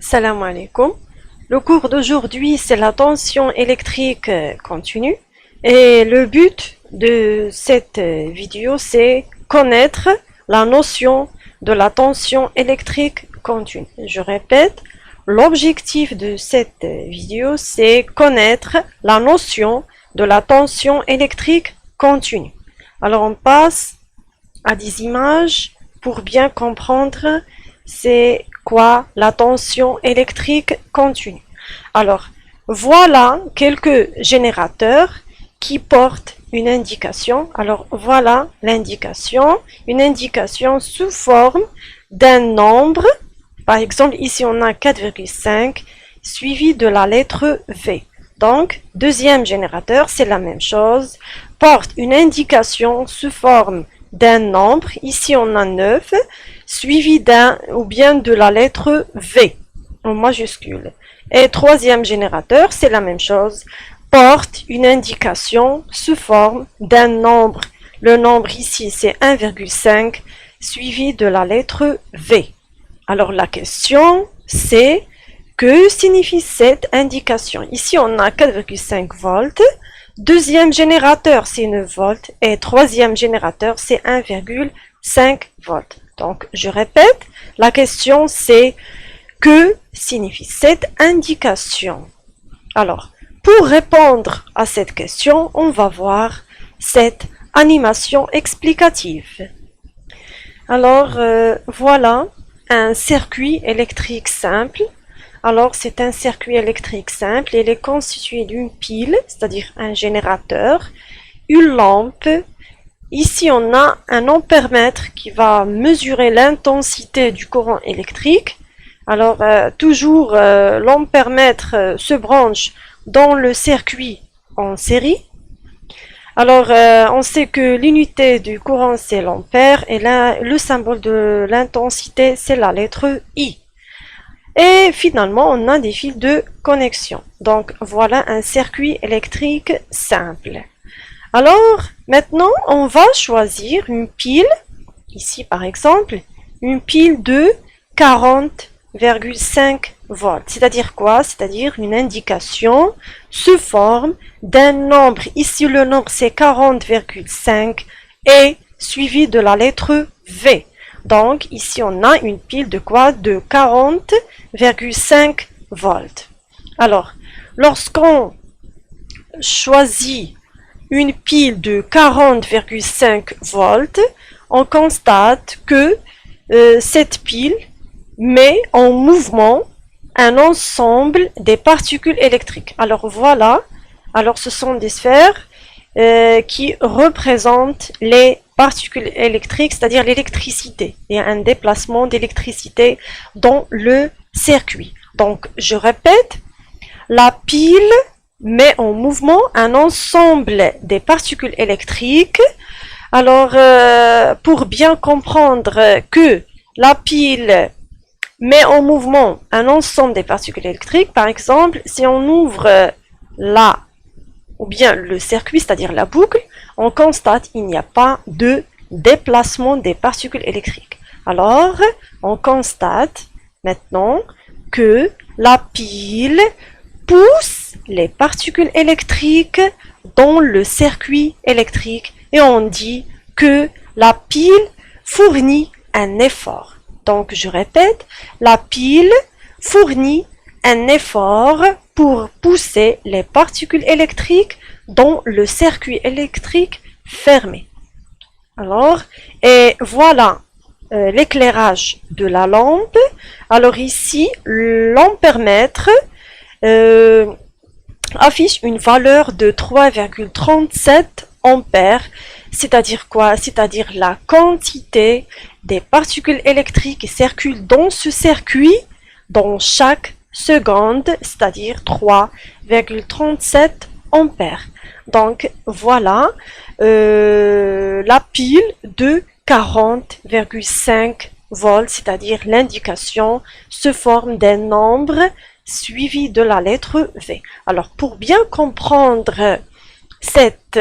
Salam alaikum. Le cours d'aujourd'hui, c'est la tension électrique continue. Et le but de cette vidéo, c'est connaître la notion de la tension électrique continue. Je répète, l'objectif de cette vidéo, c'est connaître la notion de la tension électrique continue. Alors, on passe à des images pour bien comprendre c'est quoi la tension électrique continue. Alors, voilà quelques générateurs qui portent une indication. Alors, voilà l'indication, une indication sous forme d'un nombre. Par exemple, ici, on a 4,5 suivi de la lettre V. Donc, deuxième générateur, c'est la même chose, porte une indication sous forme d'un nombre. Ici, on a 9 suivi d'un ou bien de la lettre V en majuscule. Et troisième générateur, c'est la même chose, porte une indication sous forme d'un nombre. Le nombre ici, c'est 1,5 suivi de la lettre V. Alors la question, c'est que signifie cette indication? Ici, on a 4,5 volts. Deuxième générateur, c'est 9 volts. Et troisième générateur, c'est 1,5 volts. Donc, je répète, la question c'est que signifie cette indication? Alors, pour répondre à cette question, on va voir cette animation explicative. Alors, voilà un circuit électrique simple. Alors, c'est un circuit électrique simple. Il est constitué d'une pile, c'est-à-dire un générateur, une lampe. Ici, on a un ampèremètre qui va mesurer l'intensité du courant électrique. Alors, toujours, l'ampèremètre se branche dans le circuit en série. Alors, on sait que l'unité du courant, c'est l'ampère, et là, le symbole de l'intensité, c'est la lettre I. Et finalement, on a des fils de connexion. Donc, voilà un circuit électrique simple. Alors, maintenant, on va choisir une pile, ici par exemple, une pile de 40,5 volts. C'est-à-dire quoi? C'est-à-dire une indication sous forme d'un nombre. Ici, le nombre, c'est 40,5 et suivi de la lettre V. Donc, ici, on a une pile de quoi? De 40,5 volts. Alors, lorsqu'on choisit une pile de 40,5 volts, on constate que cette pile met en mouvement un ensemble des particules électriques. Alors voilà, alors ce sont des sphères qui représentent les particules électriques, c'est-à-dire l'électricité. Il y a un déplacement d'électricité dans le circuit. Donc je répète, la pile met en mouvement un ensemble des particules électriques. Alors, pour bien comprendre que la pile met en mouvement un ensemble des particules électriques, par exemple, si on ouvre ou bien le circuit, c'est-à-dire la boucle, on constate qu'il n'y a pas de déplacement des particules électriques. Alors, on constate maintenant que la pile pousse les particules électriques dans le circuit électrique et on dit que la pile fournit un effort. Donc, je répète, la pile fournit un effort pour pousser les particules électriques dans le circuit électrique fermé. Alors, et voilà l'éclairage de la lampe. Alors ici, l'ampèremètre affiche une valeur de 3,37 ampères, c'est-à-dire quoi? C'est-à-dire la quantité des particules électriques qui circulent dans ce circuit dans chaque seconde, c'est-à-dire 3,37 ampères. Donc voilà la pile de 40,5 volts, c'est-à-dire l'indication se forme d'un nombre suivi de la lettre V. Alors, pour bien comprendre cette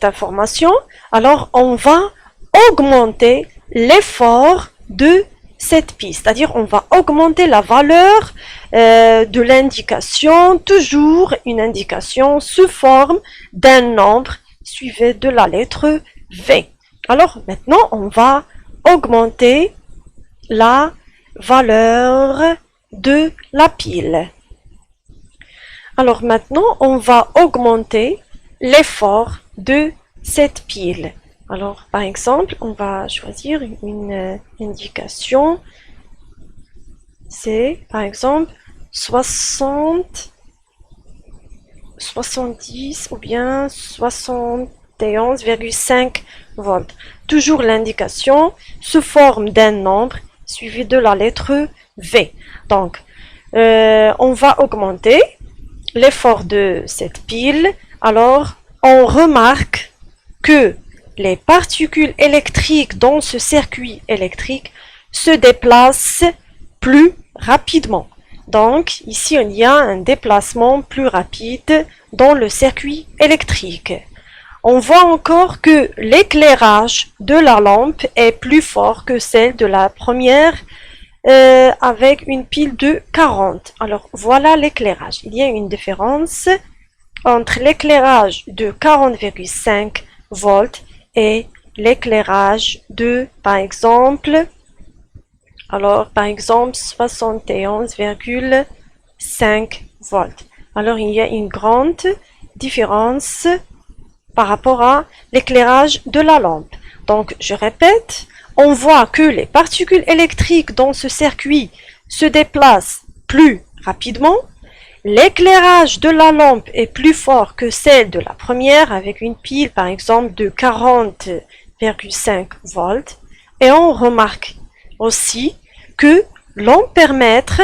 information, alors on va augmenter l'effort de cette piste, c'est-à-dire on va augmenter la valeur de l'indication, toujours une indication sous forme d'un nombre suivi de la lettre V. Alors maintenant on va augmenter la valeur de la pile. Alors maintenant on va augmenter l'effort de cette pile. Alors, par exemple, on va choisir une indication. C'est, par exemple, 60, 70 ou bien 71,5 volts. Toujours l'indication sous forme d'un nombre suivi de la lettre V. Donc, on va augmenter l'effort de cette pile. Alors, on remarque que les particules électriques dans ce circuit électrique se déplacent plus rapidement. Donc, ici, il y a un déplacement plus rapide dans le circuit électrique. On voit encore que l'éclairage de la lampe est plus fort que celle de la première avec une pile de 40. Alors, voilà l'éclairage. Il y a une différence entre l'éclairage de 40,5 volts et l'éclairage de, par exemple, 71,5 volts. Alors, il y a une grande différence par rapport à l'éclairage de la lampe. Donc, je répète, on voit que les particules électriques dans ce circuit se déplacent plus rapidement. L'éclairage de la lampe est plus fort que celle de la première avec une pile par exemple de 40,5 volts. Et on remarque aussi que l'ampèremètre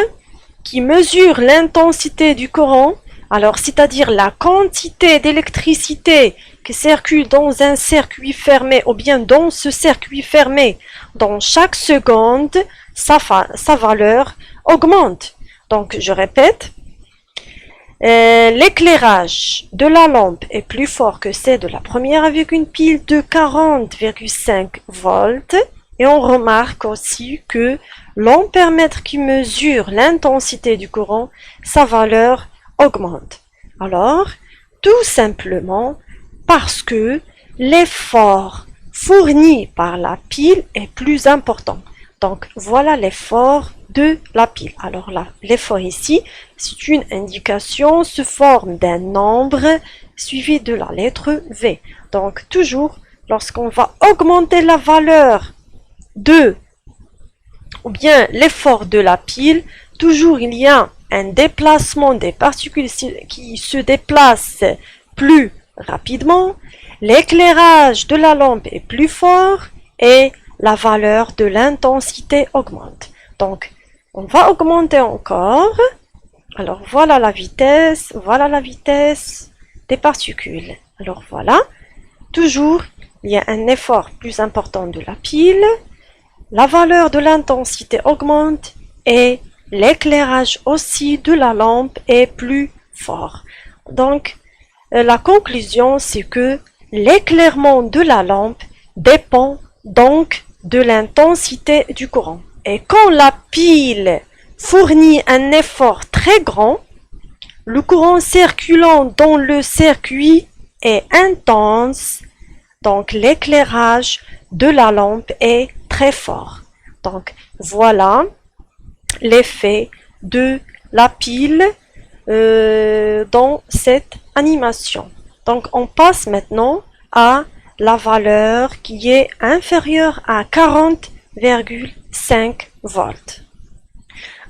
qui mesure l'intensité du courant, alors c'est-à-dire la quantité d'électricité qui circule dans un circuit fermé ou bien dans ce circuit fermé, dans chaque seconde, sa valeur augmente. Donc je répète, l'éclairage de la lampe est plus fort que celle de la première avec une pile de 40,5 volts. Et on remarque aussi que l'ampèremètre qui mesure l'intensité du courant, sa valeur augmente. Alors, tout simplement parce que l'effort fourni par la pile est plus important. Donc, voilà l'effort de la pile. Alors là, l'effort ici, c'est une indication sous forme d'un nombre suivi de la lettre V. Donc, toujours, lorsqu'on va augmenter la valeur de, ou bien l'effort de la pile, toujours il y a un déplacement des particules qui se déplacent plus rapidement, l'éclairage de la lampe est plus fort et la valeur de l'intensité augmente. Donc, on va augmenter encore. Alors, voilà la vitesse des particules. Alors, voilà. Toujours, il y a un effort plus important de la pile. La valeur de l'intensité augmente et l'éclairage aussi de la lampe est plus fort. Donc, la conclusion, c'est que l'éclairement de la lampe dépend donc de l'intensité du courant. Et quand la pile fournit un effort très grand, le courant circulant dans le circuit est intense, donc l'éclairage de la lampe est très fort. Donc voilà l'effet de la pile dans cette animation. Donc on passe maintenant à la valeur qui est inférieure à 40,5 volts.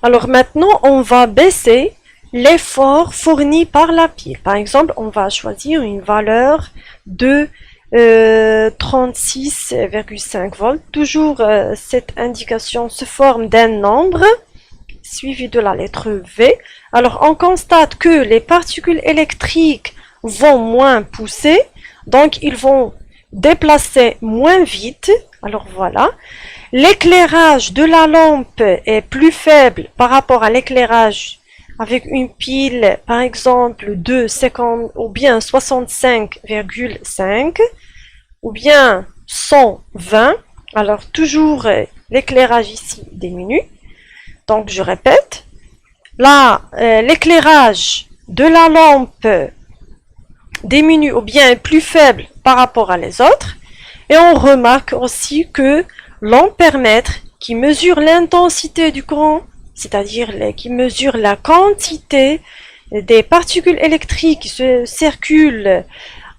Alors maintenant, on va baisser l'effort fourni par la pile. Par exemple, on va choisir une valeur de 36,5 volts. Toujours cette indication se forme d'un nombre suivi de la lettre V. Alors on constate que les particules électriques vont moins pousser, donc ils vont déplacer moins vite. Alors voilà. L'éclairage de la lampe est plus faible par rapport à l'éclairage avec une pile, par exemple, de 50 ou bien 65,5 ou bien 120. Alors toujours l'éclairage ici diminue. Donc je répète, là l'éclairage de la lampe diminue ou bien est plus faible par rapport à les autres. Et on remarque aussi que l'ampèremètre qui mesure l'intensité du courant, c'est-à-dire qui mesure la quantité des particules électriques qui se circulent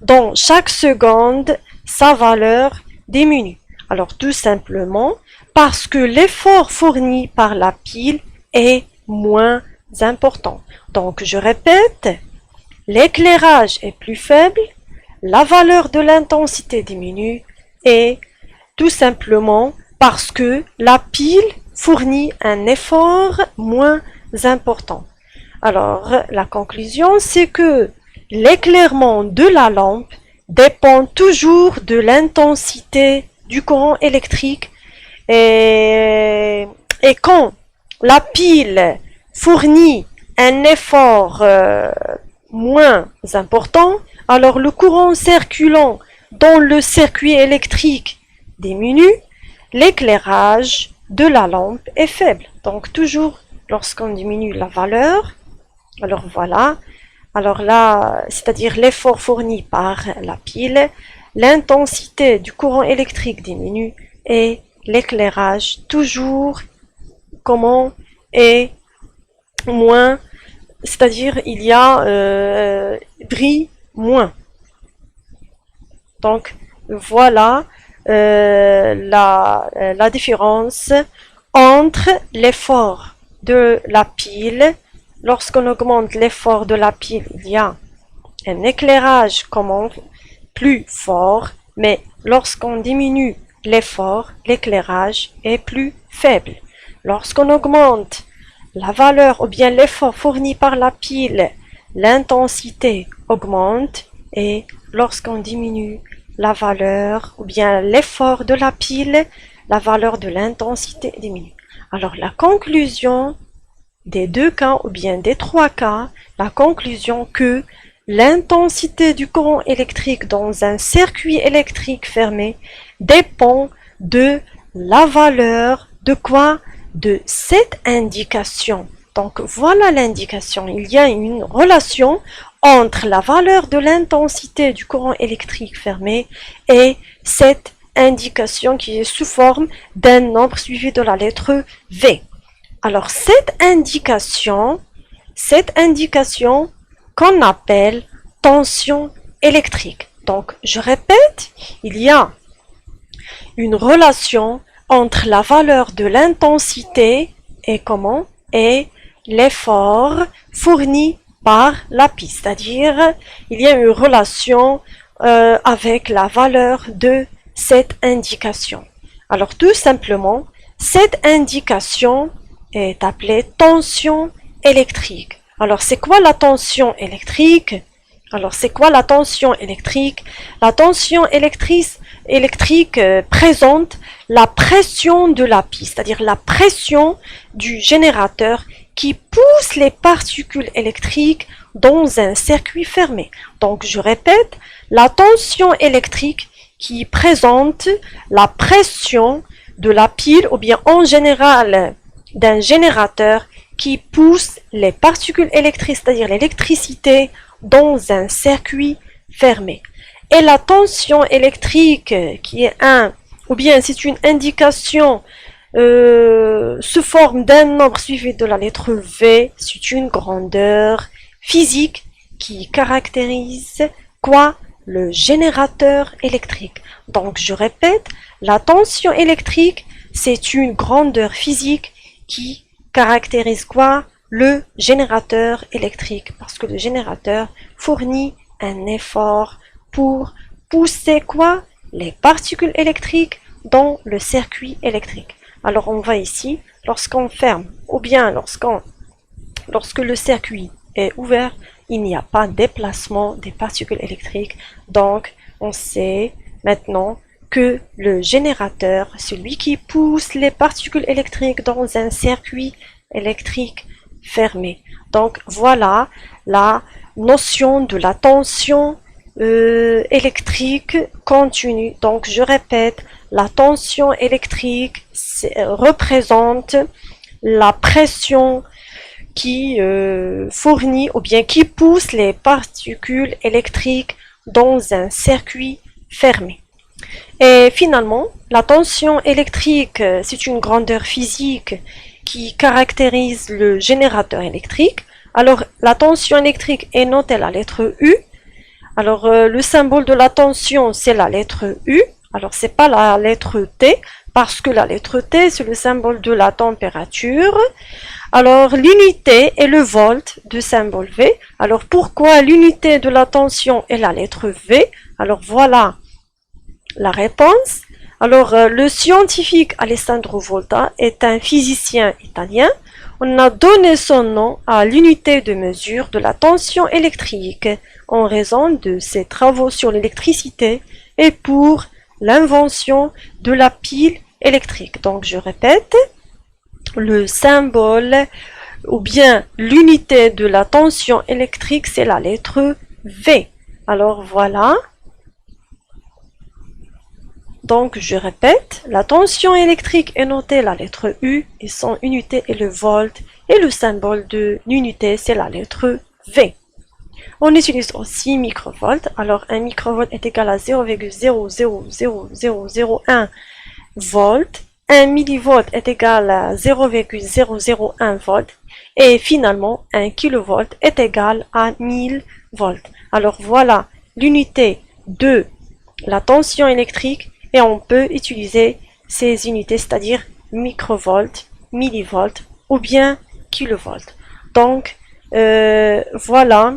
dans chaque seconde, sa valeur diminue. Alors tout simplement parce que l'effort fourni par la pile est moins important. Donc je répète, l'éclairage est plus faible, la valeur de l'intensité diminue et tout simplement parce que la pile fournit un effort moins important. Alors la conclusion c'est que l'éclairement de la lampe dépend toujours de l'intensité du courant électrique et quand la pile fournit un effort moins important, alors le courant circulant dans le circuit électrique diminue, l'éclairage de la lampe est faible. Donc toujours lorsqu'on diminue la valeur, alors voilà, alors là, c'est-à-dire l'effort fourni par la pile, l'intensité du courant électrique diminue et l'éclairage toujours comment est moins, c'est-à-dire il y a brille moins. Donc voilà la différence entre l'effort de la pile. Lorsqu'on augmente l'effort de la pile, il y a un éclairage plus fort, mais lorsqu'on diminue l'effort, l'éclairage est plus faible. Lorsqu'on augmente la valeur ou bien l'effort fourni par la pile, l'intensité augmente et lorsqu'on diminue la valeur ou bien l'effort de la pile, la valeur de l'intensité diminue. Alors la conclusion des deux cas ou bien des trois cas, la conclusion que l'intensité du courant électrique dans un circuit électrique fermé dépend de la valeur de quoi? De cette indication. Donc voilà l'indication. Il y a une relation entre la valeur de l'intensité du courant électrique fermé et cette indication qui est sous forme d'un nombre suivi de la lettre V. Alors cette indication qu'on appelle tension électrique. Donc je répète, il y a une relation entre la valeur de l'intensité et comment? Et l'effort fourni par la pile. C'est-à-dire, il y a une relation avec la valeur de cette indication. Alors tout simplement, cette indication est appelée tension électrique. Alors c'est quoi la tension électrique? Alors c'est quoi la tension électrique? La tension électrique présente la pression de la pile, c'est-à-dire la pression du générateur qui pousse les particules électriques dans un circuit fermé. Donc je répète, la tension électrique qui présente la pression de la pile ou bien en général d'un générateur qui pousse les particules électriques, c'est-à-dire l'électricité, dans un circuit fermé. Et la tension électrique qui est ou bien c'est une indication sous forme d'un nombre suivi de la lettre V, c'est une grandeur physique qui caractérise quoi? Le générateur électrique. Donc je répète, la tension électrique c'est une grandeur physique qui caractérise quoi? Le générateur électrique, parce que le générateur fournit un effort pour pousser quoi? Les particules électriques dans le circuit électrique. Alors on voit ici, lorsqu'on ferme, ou bien lorsque le circuit est ouvert, il n'y a pas de déplacement des particules électriques, donc on sait maintenant que le générateur, celui qui pousse les particules électriques dans un circuit électrique fermé. Donc voilà la notion de la tension électrique continue. Donc je répète, la tension électrique représente la pression qui fournit ou bien qui pousse les particules électriques dans un circuit fermé. Et finalement, la tension électrique, c'est une grandeur physique qui caractérise le générateur électrique. Alors, la tension électrique est notée la lettre U. Alors, le symbole de la tension, c'est la lettre U. Alors, c'est pas la lettre T, parce que la lettre T, c'est le symbole de la température. Alors, l'unité est le volt du symbole V. Alors, pourquoi l'unité de la tension est la lettre V? Alors, voilà la réponse. Alors, le scientifique Alessandro Volta est un physicien italien. On a donné son nom à l'unité de mesure de la tension électrique en raison de ses travaux sur l'électricité et pour l'invention de la pile électrique. Donc, je répète, le symbole ou bien l'unité de la tension électrique, c'est la lettre V. Alors, voilà. Donc, je répète, la tension électrique est notée la lettre U et son unité est le volt et le symbole de l'unité c'est la lettre V. On utilise aussi microvolt. Alors, un microvolt est égal à 0,000001 volt. Un millivolt est égal à 0,001 volt. Et finalement, un kilovolt est égal à 1000 volts. Alors, voilà l'unité de la tension électrique. Et on peut utiliser ces unités, c'est-à-dire microvolts, millivolts ou bien kilovolts. Donc, voilà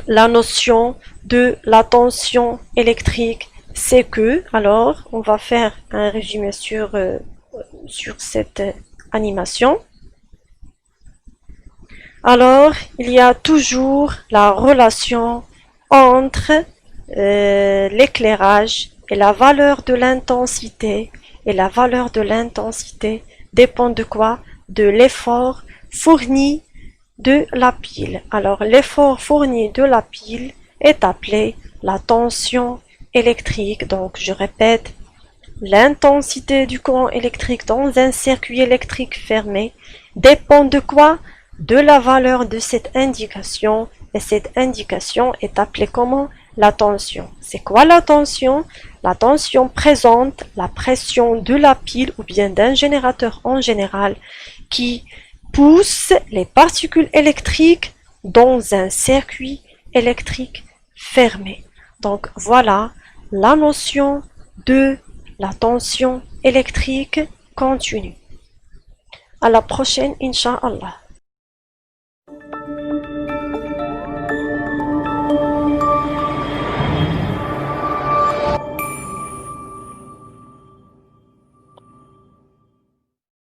la notion de la tension électrique. C'est que, alors, on va faire un résumé sur cette animation. Alors, il y a toujours la relation entre l'éclairage et la valeur de l'intensité. Et la valeur de l'intensité dépend de quoi? De l'effort fourni de la pile. Alors, l'effort fourni de la pile est appelé la tension électrique. Donc, je répète, l'intensité du courant électrique dans un circuit électrique fermé dépend de quoi? De la valeur de cette indication. Et cette indication est appelée comment? La tension. C'est quoi la tension? La tension présente la pression de la pile ou bien d'un générateur en général qui pousse les particules électriques dans un circuit électrique fermé. Donc voilà la notion de la tension électrique continue. À la prochaine, Inch'Allah.